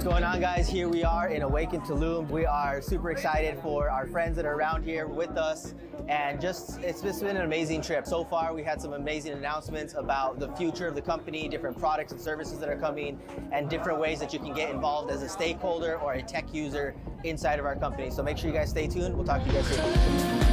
What's going on, guys? Here we are in Awaken Tulum. We are super excited for our friends that are around here with us, and it's just been an amazing trip. So far, we had some amazing announcements about the future of the company, different products and services that are coming, and different ways that you can get involved as a stakeholder or a tech user inside of our company. So make sure you guys stay tuned. We'll talk to you guys soon.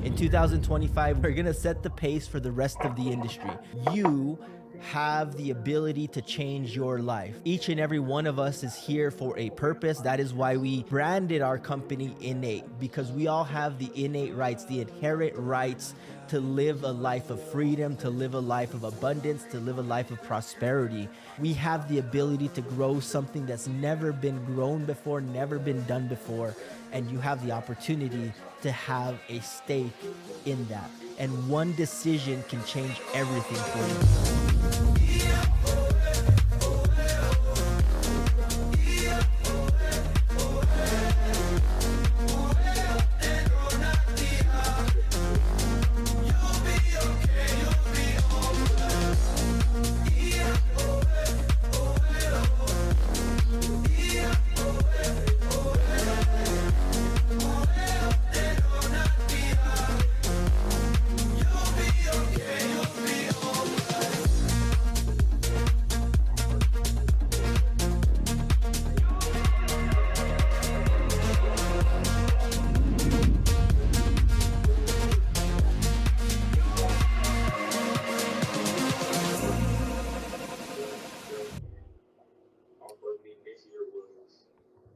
In 2025, we're gonna set the pace for the rest of the industry. You have the ability to change your life. Each and every one of us is here for a purpose. That is why we branded our company Innate, because we all have the innate rights, the inherent rights to live a life of freedom, to live a life of abundance, to live a life of prosperity. We have the ability to grow something that's never been grown before, never been done before, and you have the opportunity to have a stake in that. And one decision can change everything for you.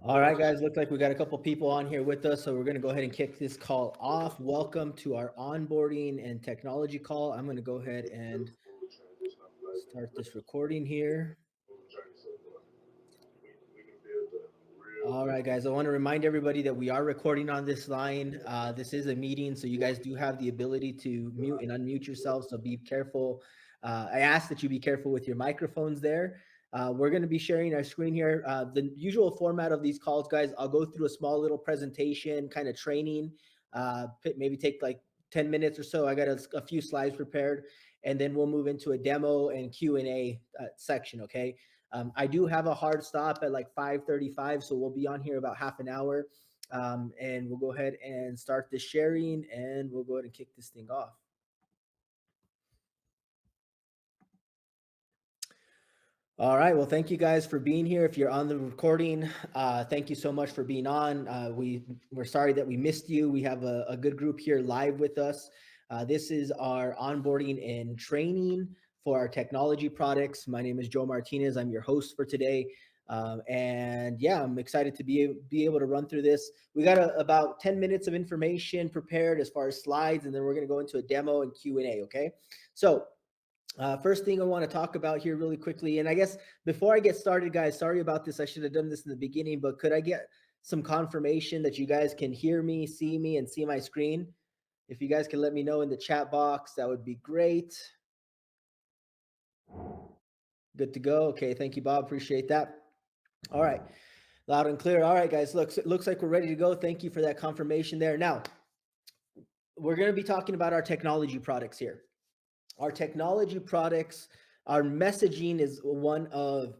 All right, guys, looks like we got a couple people on here with us, so we're going to go ahead and kick this call off. Welcome to our onboarding and technology call. I'm going to go ahead and start this recording here. All right, guys, I want to remind everybody that we are recording on this line. This is a meeting, so you guys do have the ability to mute and unmute yourselves, so be careful. I ask that you be careful with your microphones there. We're going to be sharing our screen here. The usual format of these calls, guys, I'll go through a small little presentation, kind of training, maybe take like 10 minutes or so. I got a few slides prepared, and then we'll move into a demo and Q&A section, okay? I do have a hard stop at like 5:35, so we'll be on here about half an hour, and we'll go ahead and start the sharing, and we'll go ahead and kick this thing off. All right. Well, thank you guys for being here. If you're on the recording, thank you so much for being on. We're sorry that we missed you. We have a good group here live with us. This is our onboarding and training for our technology products. My name is Joe Martinez. I'm your host for today. And yeah, I'm excited to be able to run through this. We got about 10 minutes of information prepared as far as slides, and then we're going to go into a demo and Q&A. Okay. So first thing I want to talk about here really quickly, and I guess before I get started, guys, sorry about this. I should have done this in the beginning, but could I get some confirmation that you guys can hear me, and see my screen? If you guys can let me know in the chat box, that would be great. Good to go. Okay, thank you, Bob. Appreciate that. All right, loud and clear. All right, guys, looks like we're ready to go. Thank you for that confirmation there. Now, we're going to be talking about our technology products here. Our technology products, our messaging is one of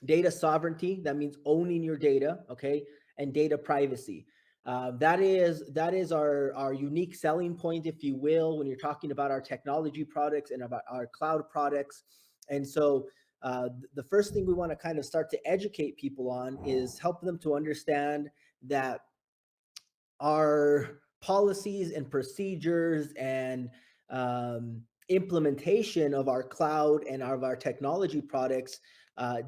data sovereignty. That means owning your data, okay, and data privacy. That is our unique selling point, if you will, when you're talking about our technology products and about our cloud products. And so the first thing we want to kind of start to educate people on is help them to understand that our policies and procedures and implementation of our cloud and of our technology products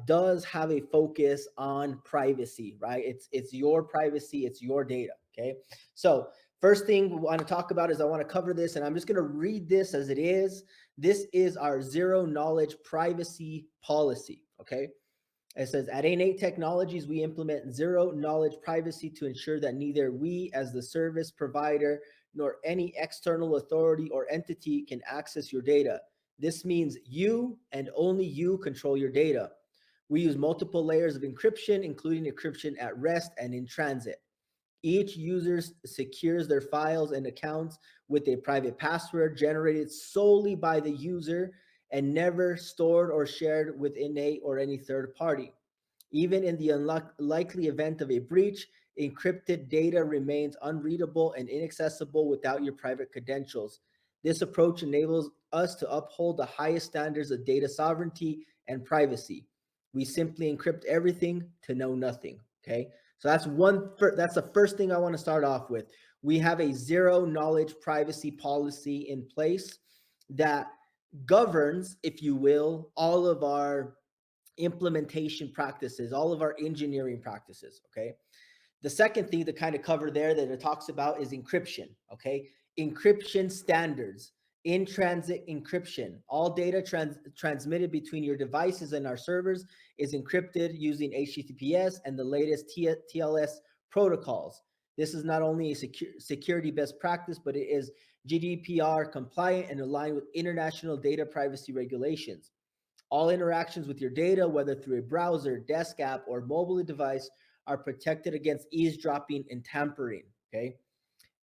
does have a focus on privacy, right? It's your privacy, it's your data, okay? So first thing we want to talk about is I want to cover this, and I'm just going to read this as it is. This is our zero knowledge privacy policy, okay? It says at Innate Technologies, we implement zero knowledge privacy to ensure that neither we, as the service provider, nor any external authority or entity can access your data. This means you and only you control your data. We use multiple layers of encryption, including encryption at rest and in transit. Each user secures their files and accounts with a private password generated solely by the user and never stored or shared with Innate or any third party. Even in the unlikely event of a breach, encrypted data remains unreadable and inaccessible without your private credentials. This approach enables us to uphold the highest standards of data sovereignty and privacy. We simply encrypt everything to know nothing. Okay, so that's the first thing I want to start off with. We have a zero knowledge privacy policy in place that governs, if you will, all of our implementation practices, all of our engineering practices. Okay. The second thing to kind of cover there that it talks about is encryption. Okay. Encryption standards, in transit encryption. All data transmitted between your devices and our servers is encrypted using HTTPS and the latest TLS protocols. This is not only a security best practice, but it is GDPR compliant and aligned with international data privacy regulations. All interactions with your data, whether through a browser, desk app, or mobile device, are protected against eavesdropping and tampering. Okay.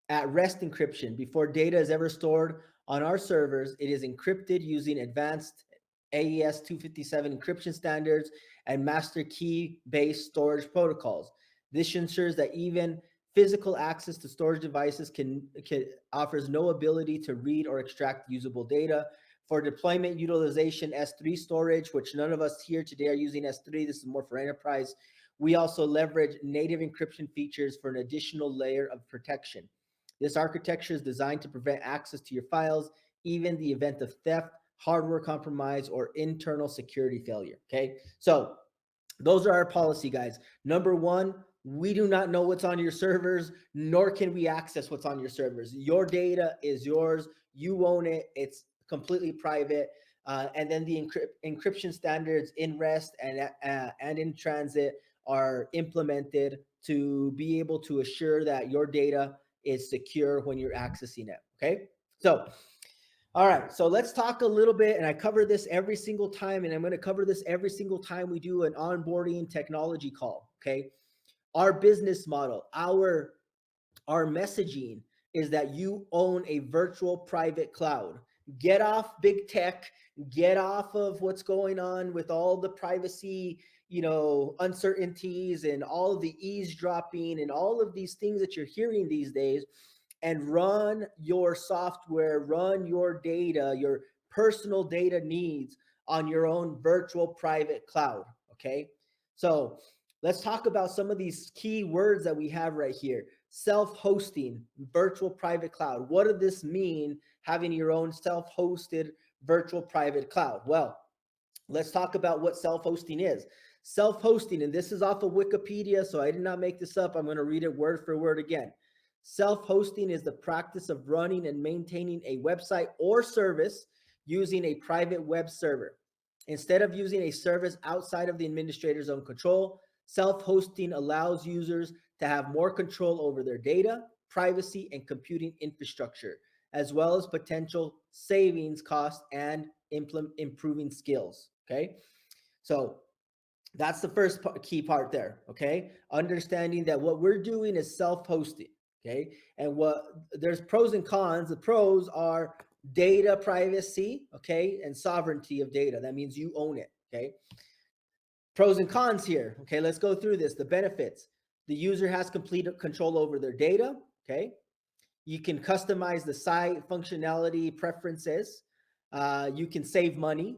At rest encryption, before data is ever stored on our servers, it is encrypted using advanced AES 257 encryption standards and master key based storage protocols. This ensures that even physical access to storage devices can offers no ability to read or extract usable data. For deployment utilization, S3 storage, which none of us here today are using S3, this is more for enterprise. We also leverage native encryption features for an additional layer of protection. This architecture is designed to prevent access to your files, even in the event of theft, hardware compromise, or internal security failure. Okay, so those are our policy, guys. Number one, we do not know what's on your servers, nor can we access what's on your servers. Your data is yours. You own it. It's completely private. And then the encryption standards in rest and in transit are implemented to be able to assure that your data is secure when you're accessing it. Okay. So all right, so let's talk a little bit, and I cover this every single time, and I'm going to cover this every single time we do an onboarding technology call. Okay, our business model, our messaging is that you own a virtual private cloud. Get off big tech, get off of what's going on with all the privacy, uncertainties and all of the eavesdropping and all of these things that you're hearing these days, and run your software, run your data, your personal data needs on your own virtual private cloud. Okay. So let's talk about some of these key words that we have right here. Self-hosting, virtual private cloud. What does this mean, having your own self-hosted virtual private cloud? Well, let's talk about what self-hosting is. Self-hosting, and this is off of Wikipedia, so I did not make this up. I'm going to read it word for word again. Self-hosting is the practice of running and maintaining a website or service using a private web server. Instead of using a service outside of the administrator's own control, self-hosting allows users to have more control over their data, privacy, and computing infrastructure, as well as potential savings costs and improving skills. Okay, so that's the first key part there. Okay, understanding that what we're doing is self-hosting. Okay, and what there's pros and cons. The pros are data privacy, okay, and sovereignty of data. That means you own it. Okay, pros and cons here. Okay, let's go through this. The benefits: the user has complete control over their data. Okay, you can customize the site functionality preferences. You can save money.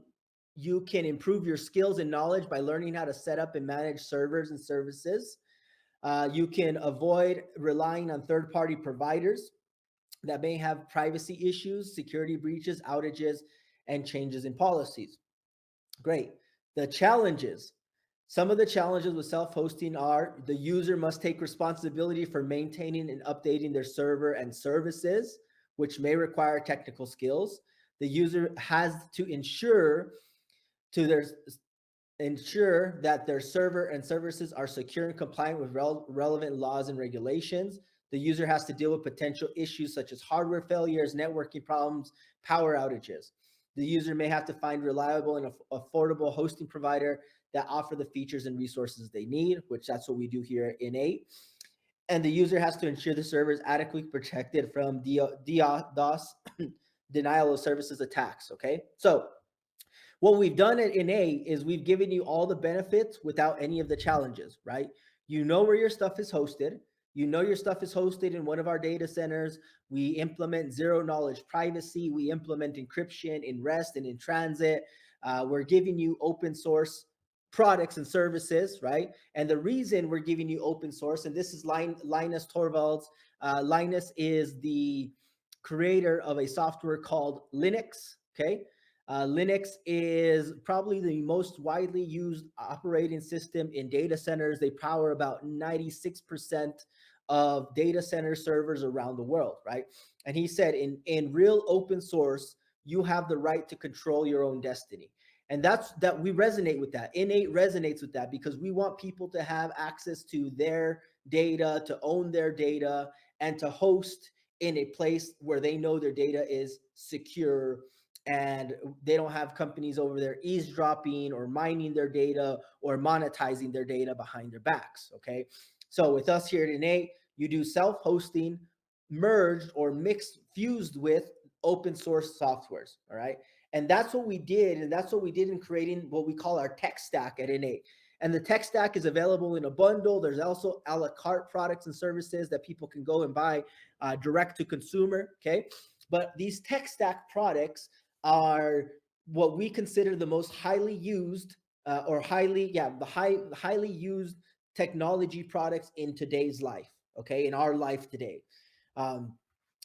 You can improve your skills and knowledge by learning how to set up and manage servers and services. You can avoid relying on third-party providers that may have privacy issues, security breaches, outages, and changes in policies. Great. The challenges. Some of the challenges with self-hosting are the user must take responsibility for maintaining and updating their server and services, which may require technical skills. The user has to ensure to their ensure that their server and services are secure and compliant with relevant laws and regulations. The user has to deal with potential issues such as hardware failures, networking problems, power outages. The user may have to find reliable and affordable hosting provider that offer the features and resources they need, which that's what we do here in Innate. And the user has to ensure the server is adequately protected from DDoS, denial of services attacks. Okay, so what we've done at NA is we've given you all the benefits without any of the challenges, right? You know where your stuff is hosted. You know your stuff is hosted in one of our data centers. We implement zero knowledge privacy. We implement encryption in rest and in transit. We're giving you open source products and services, right? And the reason we're giving you open source, and this is Linus Torvalds. Linus is the creator of a software called Linux, okay? Linux is probably the most widely used operating system in data centers. They power about 96% of data center servers around the world, right? And he said, in real open source, you have the right to control your own destiny. And that's that we resonate with that. Innate resonates with that because we want people to have access to their data, to own their data, and to host in a place where they know their data is secure and they don't have companies over there eavesdropping or mining their data or monetizing their data behind their backs. Okay. So with us here today, you do self-hosting merged or mixed, fused with open source softwares. All right. And that's what we did. And that's what we did in creating what we call our tech stack at Innate. And the tech stack is available in a bundle. There's also a la carte products and services that people can go and buy direct to consumer. Okay. But these tech stack products are what we consider the most highly used or highly, yeah, highly used technology products in today's life. Okay, in our life today. Um,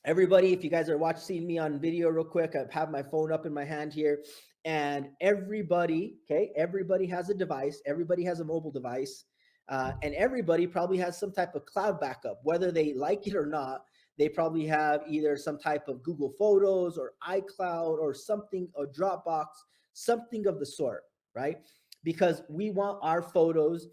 Everybody, if you guys are watching me on video real quick, I have my phone up in my hand here, and everybody, okay, everybody has a device, everybody has a mobile device, and everybody probably has some type of cloud backup, whether they like it or not. They probably have either some type of Google Photos or iCloud or something, or Dropbox, something of the sort, right? Because we want our photos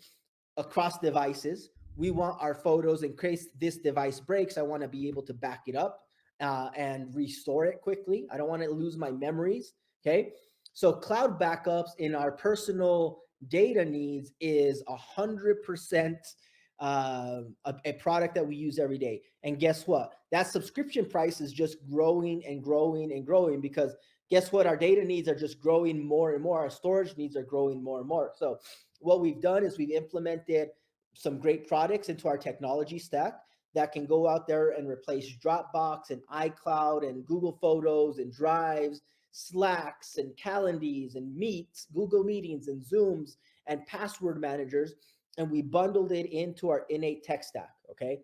across devices. We want our photos in case this device breaks. I want to be able to back it up and restore it quickly. I don't want to lose my memories. Okay. So cloud backups in our personal data needs is 100% a product that we use every day. And guess what? That subscription price is just growing and growing and growing because guess what? Our data needs are just growing more and more. Our storage needs are growing more and more. So what we've done is we've implemented some great products into our technology stack that can go out there and replace Dropbox and iCloud and Google Photos and Drives, Slacks and Calendars and Meets, Google Meetings and Zooms and password managers. And we bundled it into our Innate tech stack. Okay.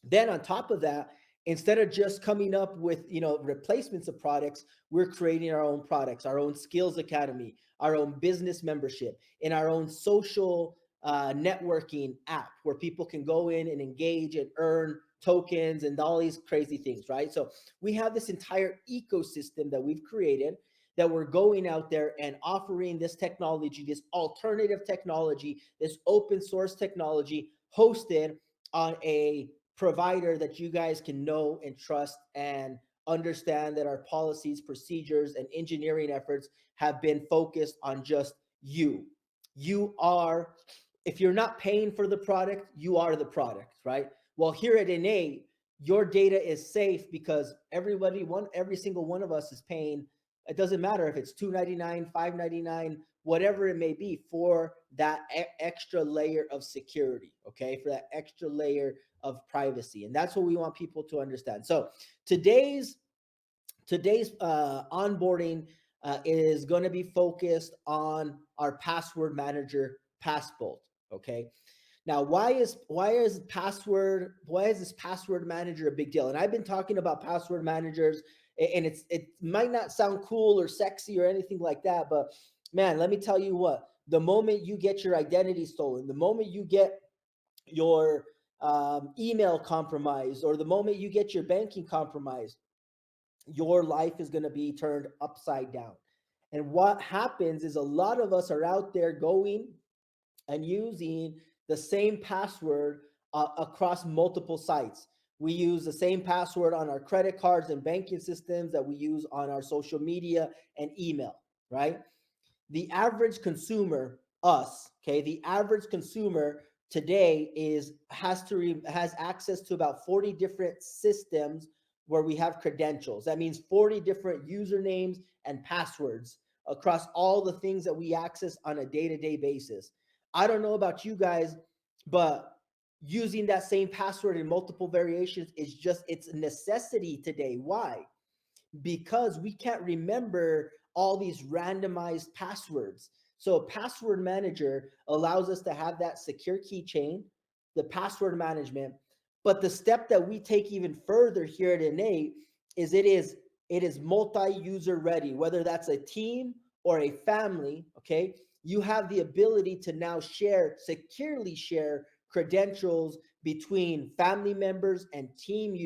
Then on top of that, instead of just coming up with replacements of products, we're creating our own products, our own skills academy, our own business membership, and our own social networking app where people can go in and engage and earn tokens and all these crazy things, right? So we have this entire ecosystem that we've created that we're going out there and offering this technology, this alternative technology, this open source technology hosted on a provider that you guys can know and trust and understand that our policies, procedures, and engineering efforts have been focused on just you. You are, if you're not paying for the product, you are the product, right? Well, here at Innate, your data is safe because every single one of us is paying. It doesn't matter if it's $2.99, $5.99, whatever it may be, for that extra layer of security, okay, for that extra layer of privacy. And that's what we want people to understand. So today's onboarding is going to be focused on our password manager, PassBolt. Okay. Now, why is this password manager a big deal? And I've been talking about password managers, and it might not sound cool or sexy or anything like that, but man, let me tell you what. The moment you get your identity stolen, the moment you get your email compromised, or the moment you get your banking compromised, your life is going to be turned upside down. And what happens is a lot of us are out there going and using the same password across multiple sites. We use the same password on our credit cards and banking systems that we use on our social media and email, right? The average consumer, us, okay, the average consumer today has access to about 40 different systems where we have credentials. That means 40 different usernames and passwords across all the things that we access on a day-to-day basis. I don't know about you guys, but using that same password in multiple variations is just, it's a necessity today. Why? Because we can't remember all these randomized passwords. So password manager allows us to have that secure keychain, the password management. But the step that we take even further here at Innate is it is multi-user ready, whether that's a team or a family. Okay, you have the ability to now securely share credentials between family members and team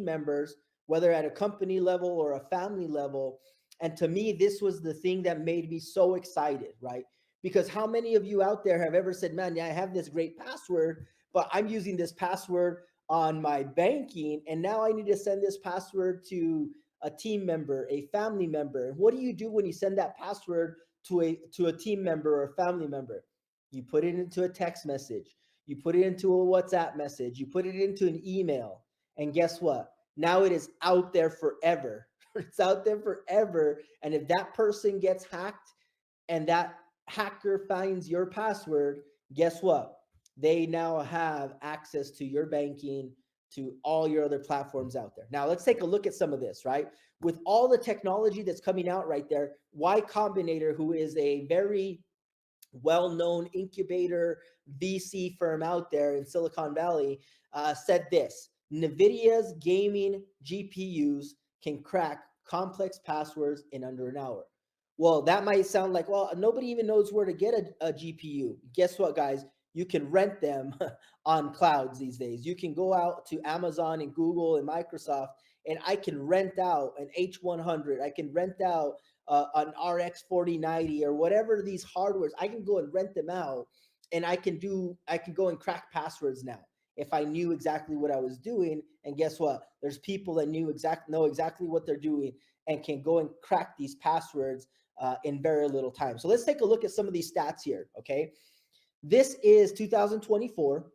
members, whether at a company level or a family level. And to me, this was the thing that made me so excited, right? Because how many of you out there have ever said, man, yeah, I have this great password, but I'm using this password on my banking, and now I need to send this password to a team member, a family member. And what do you do when you send that password to a team member or a family member? You put it into a text message, you put it into a WhatsApp message, you put it into an email, and guess what? Now it is out there forever. It's out there forever. And if that person gets hacked and that hacker finds your password, guess what? They now have access to your banking, to all your other platforms out there. Now, let's take a look at some of this, right? With all the technology that's coming out right there, Y Combinator, who is a very well-known incubator VC firm out there in Silicon Valley, said this: NVIDIA's gaming GPUs can crack complex passwords in under an hour. Well, that might sound like, well, nobody even knows where to get a GPU. Guess what, guys? You can rent them on clouds these days. You can go out to Amazon and Google and Microsoft, and I can rent out an H100. I can rent out an RX 4090 or whatever these hardwares. I can go and rent them out, and I can go and crack passwords now if I knew exactly what I was doing. And guess what? There's people that know exactly what they're doing and can go and crack these passwords in very little time. So let's take a look at some of these stats here. Okay, this is 2024.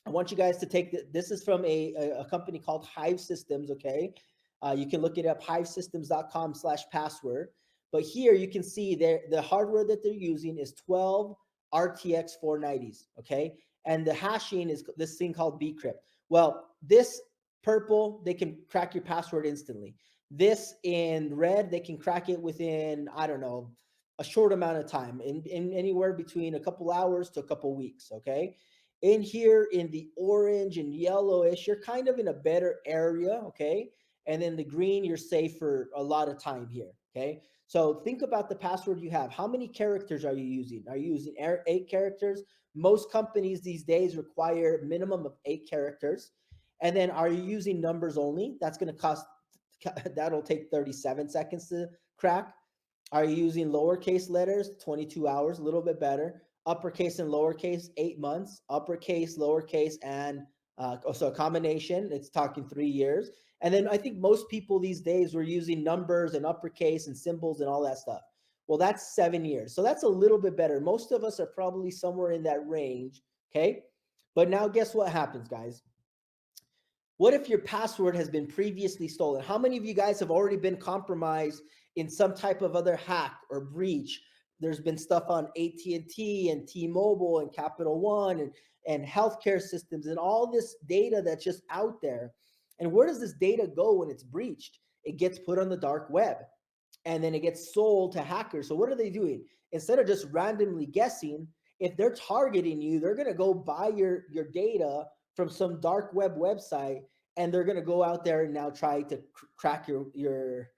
I want you guys to take this is from a company called Hive Systems. Okay, you can look it up, hivesystems.com/password. But here you can see the hardware that they're using is 12 RTX 490s. Okay, and the hashing is this thing called bcrypt. Well, this purple, they can crack your password instantly. This in red, they can crack it within, I don't know, a short amount of time, in anywhere between a couple hours to a couple weeks. Okay, in here in the orange and yellowish, you're kind of in a better area. Okay, and then the green, you're safe for a lot of time here. Okay, so think about the password you have. How many characters are you using? Are you using 8 characters? Most companies these days require a minimum of 8 characters. And then are you using numbers only? That's going to cost, that'll take 37 seconds to crack. Are you using lowercase letters? 22 hours, a little bit better. Uppercase and lowercase, 8 months. Uppercase, lowercase, and so a combination, it's talking 3 years. And then I think most people these days were using numbers and uppercase and symbols and all that stuff. Well, that's 7 years. So that's a little bit better. Most of us are probably somewhere in that range. Okay. But now guess what happens, guys? What if your password has been previously stolen? How many of you guys have already been compromised in some type of other hack or breach? There's been stuff on AT&T and T-Mobile and Capital One and healthcare systems and all this data that's just out there. And where does this data go when it's breached? It gets put on the dark web, and then it gets sold to hackers. So what are they doing? Instead of just randomly guessing, if they're targeting you, they're going to go buy your data from some dark web website, and they're going to go out there and now try to crack your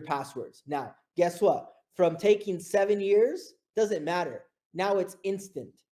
passwords. Now, guess what? From taking 7 years, doesn't matter. Now it's instant.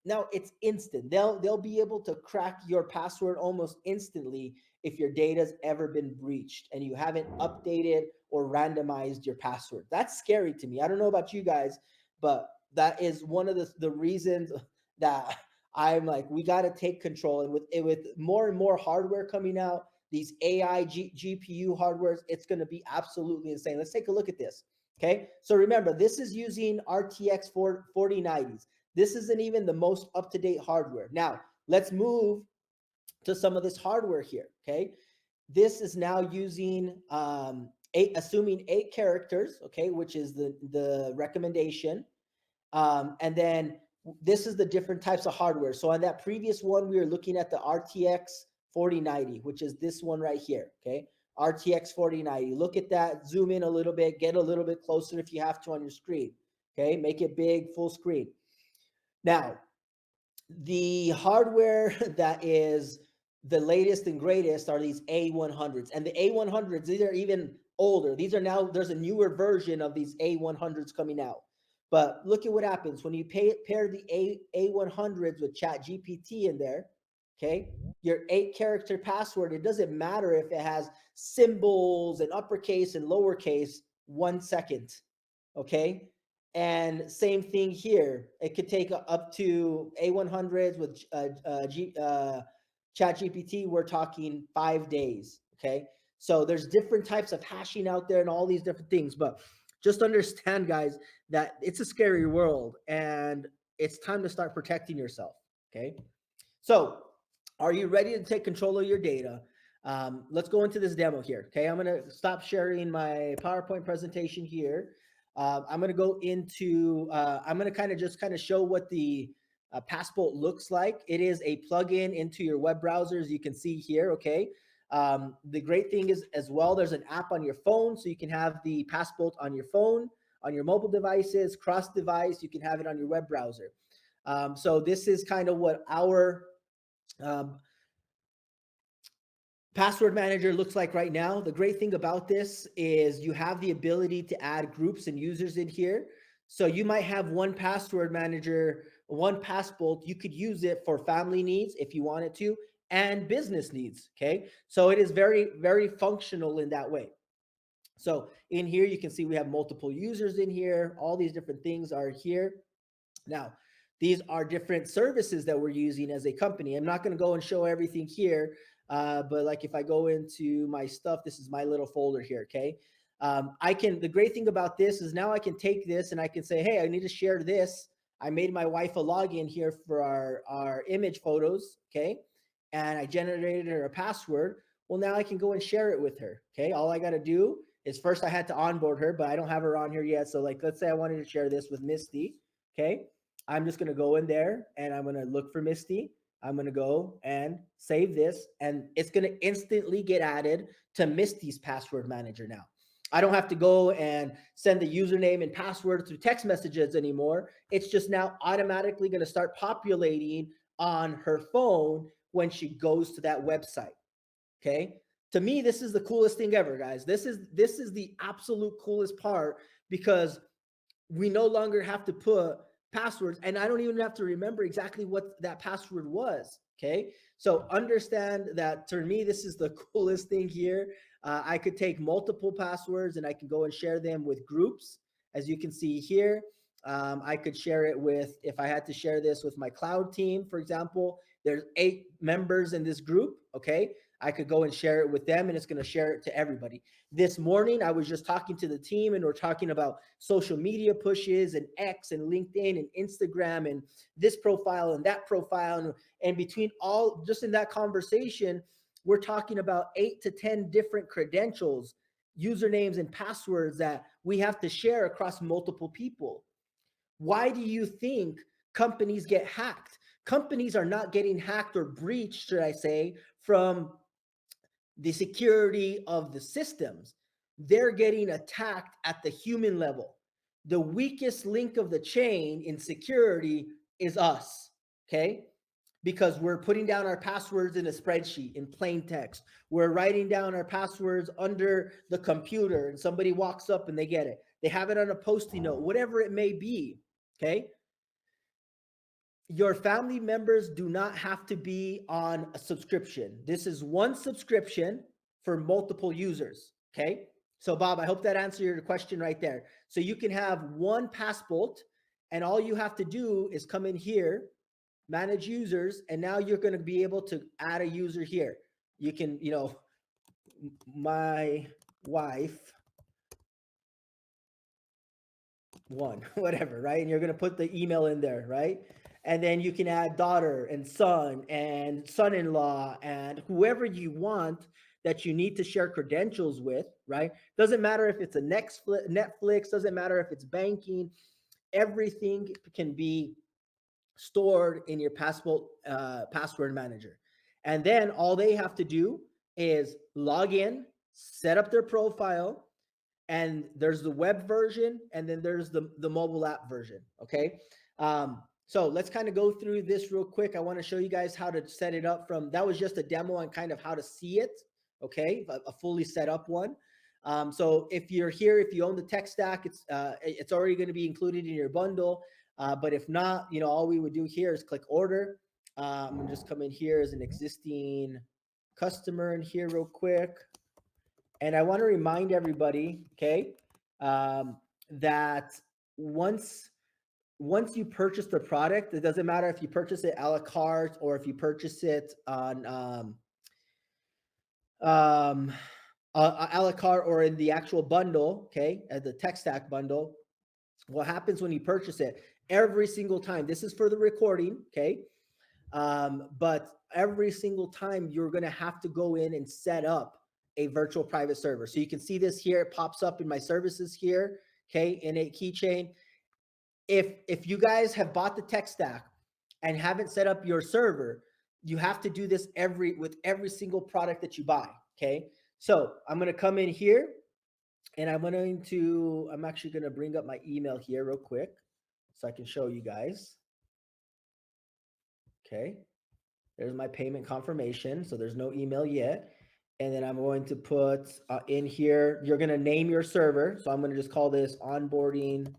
Now it's instant. They'll be able to crack your password almost instantly if your data's ever been breached and you haven't updated or randomized your password. That's scary to me. I don't know about you guys, but that is one of the reasons that I'm like, we got to take control. And with more and more hardware coming out, these GPU hardwares, it's going to be absolutely insane. Let's take a look at this. Okay, so remember, this is using RTX 4090s. This isn't even the most up-to-date hardware. Now, let's move to some of this hardware here. Okay, this is now using assuming 8 characters. Okay, which is the recommendation. And then this is the different types of hardware. So on that previous one, we were looking at the RTX 4090, which is this one right here. Okay, RTX 4090. Look at that. Zoom in a little bit. Get a little bit closer if you have to on your screen. Okay, make it big, full screen. Now, the hardware that is the latest and greatest are these A100s. And the A100s, these are even older. These are now, there's a newer version of these A100s coming out. But look at what happens when you pair the A100s with ChatGPT in there. Okay, your 8-character password, it doesn't matter if it has symbols and uppercase and lowercase, 1 second. Okay, and same thing here. It could take up to A100s with ChatGPT. We're talking 5 days. Okay, so there's different types of hashing out there and all these different things. But just understand, guys, that it's a scary world and it's time to start protecting yourself. Okay, so are you ready to take control of your data? Let's go into this demo here. Okay, I'm going to stop sharing my PowerPoint presentation here. I'm going to go into, I'm going to kind of show what the PassBolt looks like. It is a plugin into your web browsers. You can see here, okay? The great thing is as well, there's an app on your phone, so you can have the PassBolt on your phone, on your mobile devices, cross device, you can have it on your web browser. So this is kind of what our password manager looks like right now. The great thing about this is you have the ability to add groups and users in here. So you might have one password manager, one PassBolt. You could use it for family needs if you wanted to, and business needs. Okay, so it is very, very functional in that way. So in here, you can see we have multiple users in here. All these different things are here. Now, these are different services that we're using as a company. I'm not going to go and show everything here, but like if I go into my stuff, this is my little folder here, okay? The great thing about this is now I can take this and I can say, hey, I need to share this. I made my wife a login here for our image photos, okay? And I generated her a password. Well, now I can go and share it with her, okay? All I got to do is first I had to onboard her, but I don't have her on here yet. So like, let's say I wanted to share this with Misty. Okay, I'm just going to go in there and I'm going to look for Misty. I'm going to go and save this, and it's going to instantly get added to Misty's password manager now. I don't have to go and send the username and password through text messages anymore. It's just now automatically going to start populating on her phone when she goes to that website. Okay, to me, this is the coolest thing ever, guys. This is the absolute coolest part, because we no longer have to put passwords, and I don't even have to remember exactly what that password was. Okay, so understand that to me, this is the coolest thing here. I could take multiple passwords and I can go and share them with groups. As you can see here, I could share it with, if I had to share this with my cloud team, for example, there's 8 members in this group. Okay, I could go and share it with them, and it's going to share it to everybody. This morning, I was just talking to the team, and we're talking about social media pushes and X and LinkedIn and Instagram and this profile and that profile. And between all, just in that conversation, we're talking about 8 to 10 different credentials, usernames, and passwords that we have to share across multiple people. Why do you think companies get hacked? Companies are not getting hacked or breached, should I say, from the security of the systems. They're getting attacked at the human level. The weakest link of the chain in security is us, okay? Because we're putting down our passwords in a spreadsheet in plain text. We're writing down our passwords under the computer, and somebody walks up and they get it. They have it on a Post-it note, whatever it may be, okay? your family members do not have to be on a subscription. This is one subscription for multiple users. Okay. So, Bob, I hope that answered your question right there. So, you can have one PassBolt, and all you have to do is come in here, manage users, and now you're going to be able to add a user here. You can, my wife one, whatever, right? And you're going to put the email in there, right? And then you can add daughter and son-in-law and whoever you want that you need to share credentials with, right? Doesn't matter if it's a Netflix, doesn't matter if it's banking, everything can be stored in your PassBolt password manager. And then all they have to do is log in, set up their profile, and there's the web version, and then there's the mobile app version. Okay. So let's kind of go through this real quick. I want to show you guys how to set it up. That was just a demo on kind of how to see it. Okay, a fully set up one. So if you're here, if you own the tech stack, it's already going to be included in your bundle. But if not, all we would do here is click order. I'm gonna just come in here as an existing customer in here real quick. And I want to remind everybody, okay, that once you purchase the product, it doesn't matter if you purchase it a la carte or if you purchase it on a la carte or in the actual bundle, okay, as the tech stack bundle. What happens when you purchase it? Every single time, this is for the recording, okay, but every single time you're going to have to go in and set up a virtual private server. So you can see this here. It pops up in my services here. Okay. In a KEYCHAIN. If you guys have bought the tech stack and haven't set up your server, you have to do this with every single product that you buy. Okay. So I'm going to come in here and I'm actually going to bring up my email here real quick so I can show you guys. Okay. There's my payment confirmation. So there's no email yet. And then I'm going to put in here, you're going to name your server. So I'm going to just call this onboarding.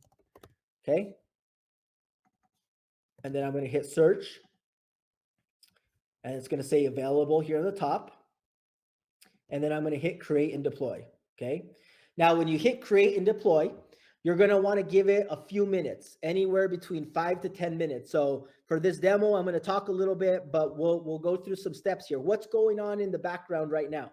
Okay. And then I'm going to hit search. And it's going to say available here on the top. And then I'm going to hit create and deploy. Okay. Now, when you hit create and deploy, you're going to want to give it a few minutes, anywhere between 5 to 10 minutes. So for this demo, I'm going to talk a little bit, but we'll go through some steps here. What's going on in the background right now?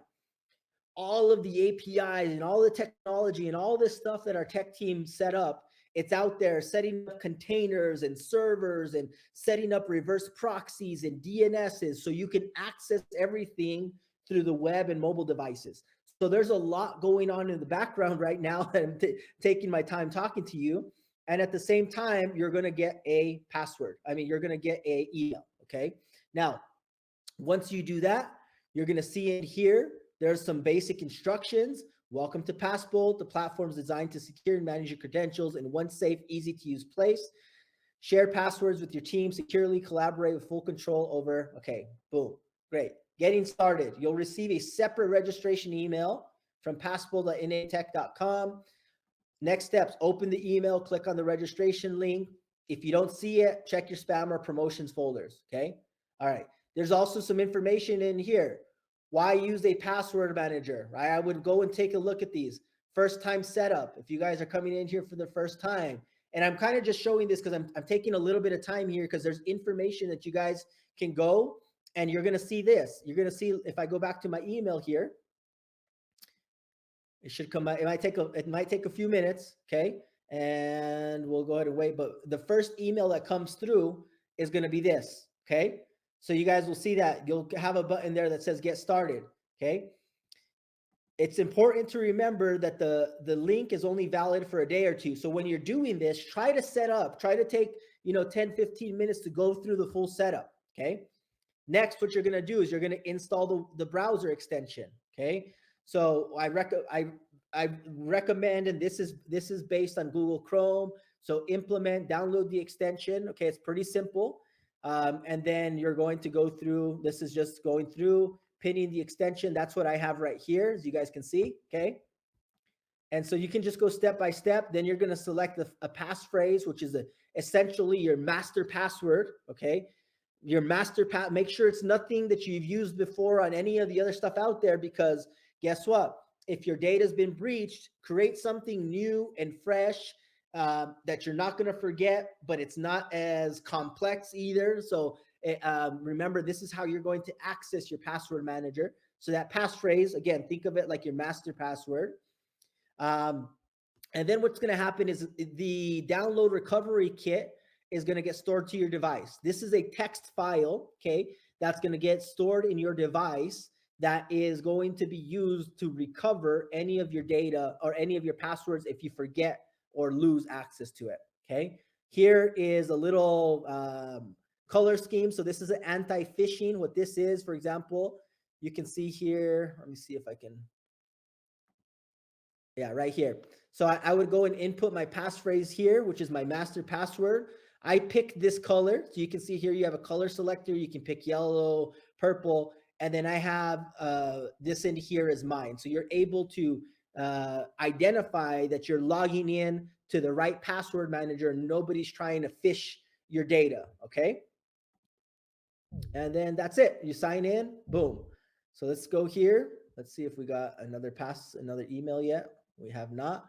All of the APIs and all the technology and all this stuff that our tech team set up, it's out there setting up containers and servers and setting up reverse proxies and DNSs so you can access everything through the web and mobile devices. So there's a lot going on in the background right now that I'm taking my time talking to you. And at the same time, you're going to get a password. You're going to get a email. Okay. Now, once you do that, you're going to see in here, there's some basic instructions. Welcome to PassBolt. The platform is designed to secure and manage your credentials in one safe, easy to use place. Share passwords with your team securely, collaborate with full control over. Okay, boom, great. Getting started. You'll receive a separate registration email from passbolt@innatech.com. Next steps, open the email, click on the registration link. If you don't see it, check your spam or promotions folders, okay? All right, there's also some information in here. Why use a password manager, right? I would go and take a look at these. First time setup, if you guys are coming in here for the first time. And I'm kind of just showing this because I'm taking a little bit of time here because there's information that you guys can go and you're going to see this. You're going to see, if I go back to my email here, it should come out. It might take a few minutes, okay? And we'll go ahead and wait. But the first email that comes through is going to be this, okay? So you guys will see that. You'll have a button there that says get started, okay? It's important to remember that the link is only valid for a day or two. So when you're doing this, try to take 10, 15 minutes to go through the full setup, okay? Next, what you're going to do is you're going to install the browser extension, okay? So I recommend, and this is based on Google Chrome. So download the extension. Okay, it's pretty simple. And then you're going to go through. This is just going through, pinning the extension. That's what I have right here, as you guys can see. Okay. And so you can just go step by step. Then you're going to select a passphrase, which is essentially your master password, okay? Your make sure it's nothing that you've used before on any of the other stuff out there, because guess what? If your data's been breached, create something new and fresh that you're not going to forget, but it's not as complex either. So remember, this is how you're going to access your password manager. So that passphrase, again, think of it like your master password. Um, and then what's going to happen is the download recovery kit is going to get stored to your device. This is a text file, okay, that's going to get stored in your device that is going to be used to recover any of your data or any of your passwords if you forget or lose access to it, okay? Here is a little color scheme. So this is an anti-phishing. What this is, for example, you can see here, let me see if I can, yeah, right here. So I would go and input my passphrase here, which is my master password. I pick this color. So you can see here, you have a color selector. You can pick yellow, purple, and then I have this in here as mine. So you're able to identify that you're logging in to the right password manager and nobody's trying to phish your data, okay? And then that's it. You sign in, boom. So let's go here. Let's see if we got another email yet. We have not.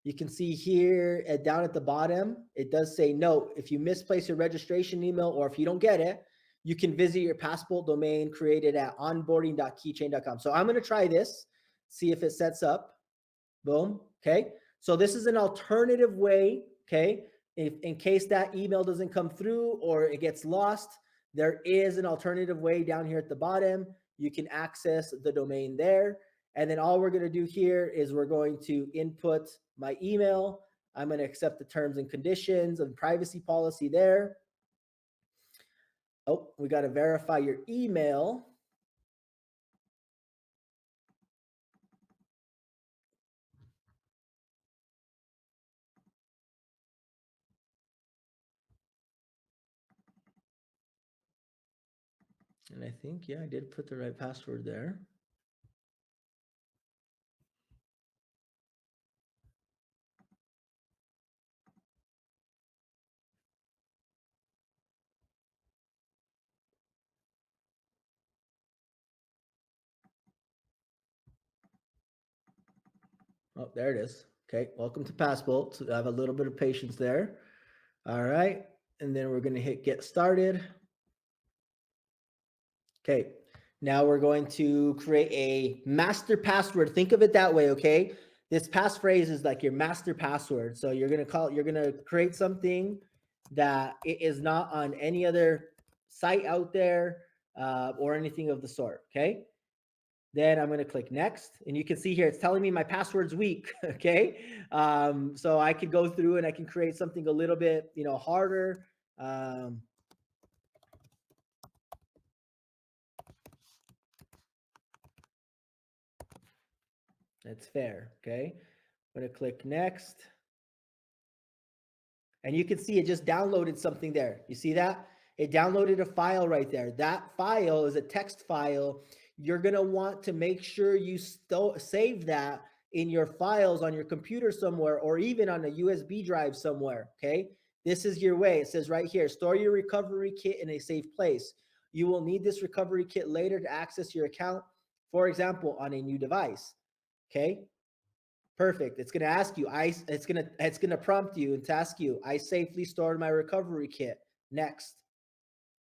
You can see here down at the bottom, it does say note. If you misplace your registration email or if you don't get it, you can visit your PassBolt domain created at onboarding.keychain.com. So I'm going to try this, see if it sets up. Boom. Okay. So this is an alternative way. Okay. If in case that email doesn't come through or it gets lost, there is an alternative way down here at the bottom. You can access the domain there. And then all we're going to do here is we're going to input my email. I'm going to accept the terms and conditions and privacy policy there. Oh, we got to verify your email. And I think, yeah, I did put the right password there. Oh, there it is. Okay, welcome to PassBolt. So I have a little bit of patience there. All right, and then we're going to hit get started. Okay, now we're going to create a master password. Think of it that way, okay? This passphrase is like your master password. So you're going to create something that it is not on any other site out there or anything of the sort, okay? Then I'm going to click next, and you can see here, it's telling me my password's weak. Okay. So I could go through and I can create something a little bit, harder. That's fair. Okay. I'm going to click next. And you can see it just downloaded something there. You see that? It downloaded a file right there. That file is a text file. You're going to want to make sure you save that in your files on your computer somewhere, or even on a USB drive somewhere, okay? This is your way. It says right here, store your recovery kit in a safe place. You will need this recovery kit later to access your account, for example, on a new device, okay? Perfect. It's going to ask you, it's going to prompt you and to ask you, I safely stored my recovery kit. Next.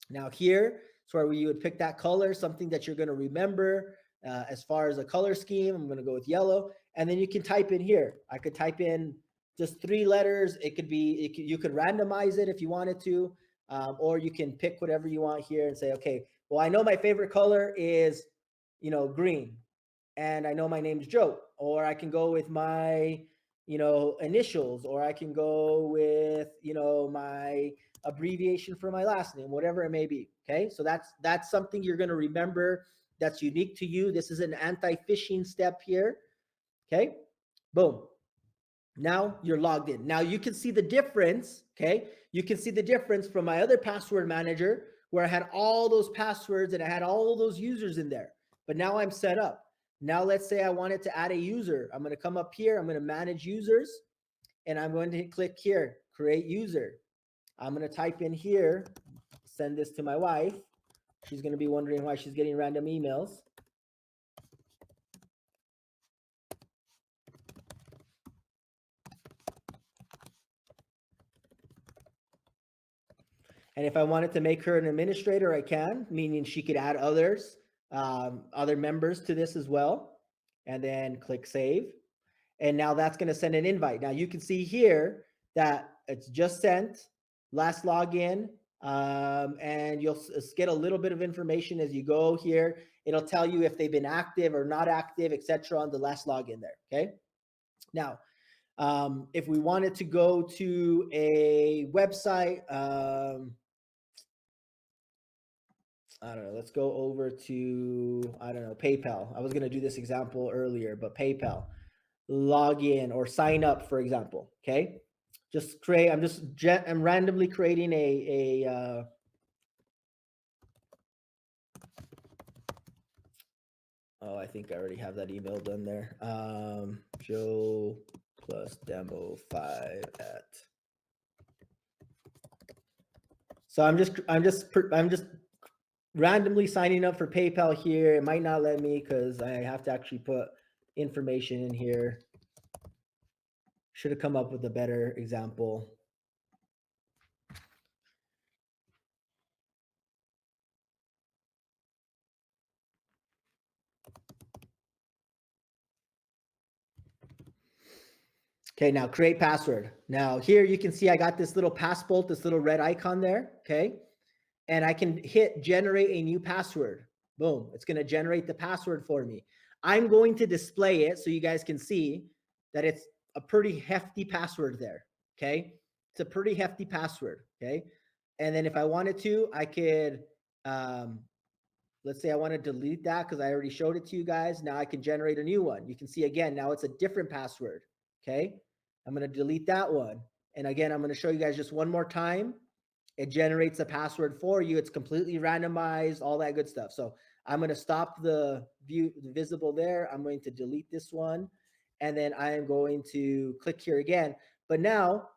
Now here is where you would pick that color, something that you're going to remember as far as a color scheme. I'm going to go with yellow. And then you can type in here. I could type in just 3 letters. It could be, you could randomize it if you wanted to, or you can pick whatever you want here and say, okay, well, I know my favorite color is, green. And I know my name's Joe, or I can go with my, initials, or I can go with, my abbreviation for my last name, whatever it may be. Okay. So that's something you're going to remember that's unique to you. This is an anti-phishing step here. Okay. Boom. Now you're logged in. Now you can see the difference. Okay. You can see the difference from my other password manager where I had all those passwords and I had all those users in there, but now I'm set up. Now, let's say I wanted to add a user. I'm going to come up here. I'm going to manage users, and I'm going to click here, create user. I'm going to type in here, send this to my wife. She's going to be wondering why she's getting random emails. And if I wanted to make her an administrator, I can, meaning she could add others, other members to this as well. And then click save. And now that's going to send an invite. Now you can see here that it's just sent, last login, and you'll get a little bit of information as you go here. It'll tell you if they've been active or not active, etc. on the last login there. Okay. Now, if we wanted to go to a website, I don't know, let's go over to, I don't know, PayPal. I was going to do this example earlier, but PayPal, log in or sign up, for example. Okay. Just create, I'm randomly creating oh, I think I already have that email done there. Joe plus demo 5 at. So I'm just randomly signing up for PayPal here. It might not let me because I have to actually put information in here. Should have come up with a better example. Okay, now create password. Now here you can see I got this little PassBolt, this little red icon there, okay? And I can hit generate a new password. Boom, it's gonna generate the password for me. I'm going to display it so you guys can see that it's a pretty hefty password there, okay? It's a pretty hefty password, okay? And then if I wanted to, I could, let's say I want to delete that because I already showed it to you guys. Now I can generate a new one. You can see again, now it's a different password, okay? I'm going to delete that one. And again, I'm going to show you guys just one more time. It generates a password for you. It's completely randomized, all that good stuff. So I'm going to stop the view visible there. I'm going to delete this one. And then I am going to click here again. But now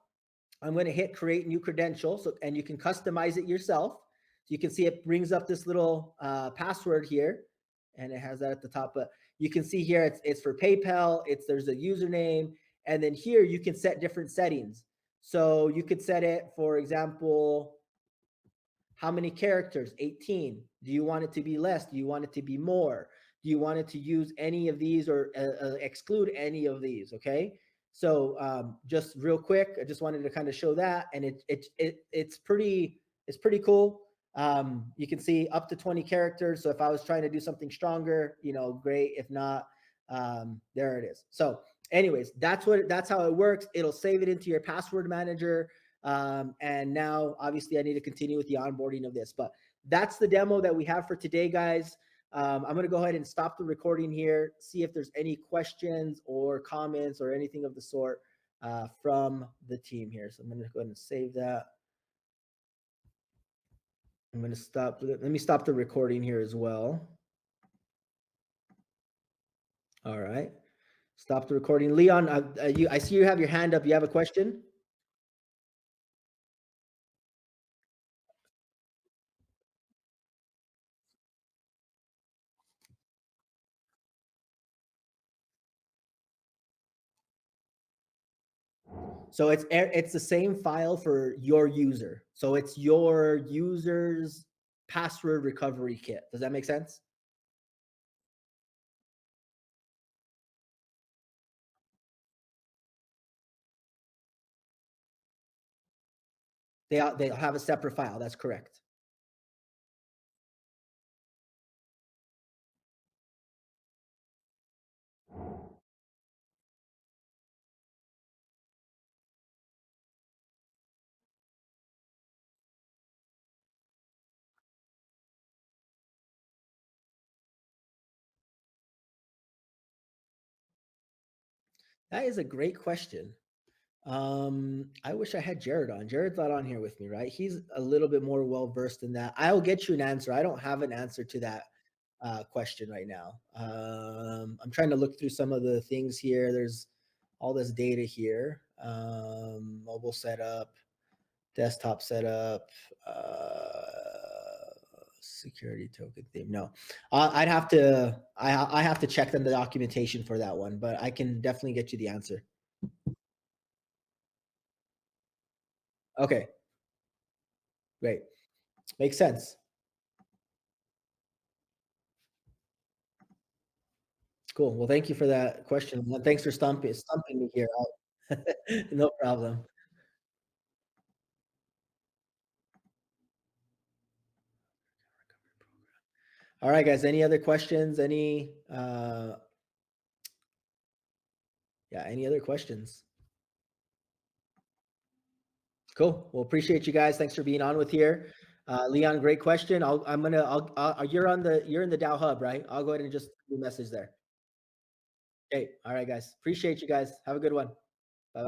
I'm going to hit create new credential. So, and you can customize it yourself. So you can see it brings up this little password here, and it has that at the top. But you can see here it's for PayPal. There's a username, and then here you can set different settings. So you could set it, for example, how many characters? 18. Do you want it to be less? Do you want it to be more? Do you want it to use any of these or exclude any of these? Okay. So just real quick, I just wanted to kind of show that, and it's pretty cool. You can see up to 20 characters. So if I was trying to do something stronger, great. If not, there it is. So anyways, that's how it works. It'll save it into your password manager. And now obviously I need to continue with the onboarding of this, but that's the demo that we have for today, guys. I'm going to go ahead and stop the recording here, see if there's any questions or comments or anything of the sort from the team here. So I'm going to go ahead and save that. I'm going to stop. Let me stop the recording here as well. All right. Stop the recording. Leon, I see you have your hand up. You have a question? So it's the same file for your user. So it's your user's password recovery kit. Does that make sense? They'll have a separate file. That's correct. That is a great question. I wish I had Jared on. Jared's not on here with me, right? He's a little bit more well versed in that. I'll get you an answer. I don't have an answer to that question right now. I'm trying to look through some of the things here. There's all this data here. Mobile setup. Desktop setup, security token theme. No, I'd have to. I have to check on the documentation for that one, but I can definitely get you the answer. Okay, great. Makes sense. Cool. Well, thank you for that question. Well, thanks for stumping me here. No problem. All right, guys. Any other questions? Yeah, any other questions? Cool. Well, appreciate you guys. Thanks for being on with here. Leon, great question. You're in the Dow Hub, right? I'll go ahead and just do a message there. Okay. All right, guys. Appreciate you guys. Have a good one. Bye.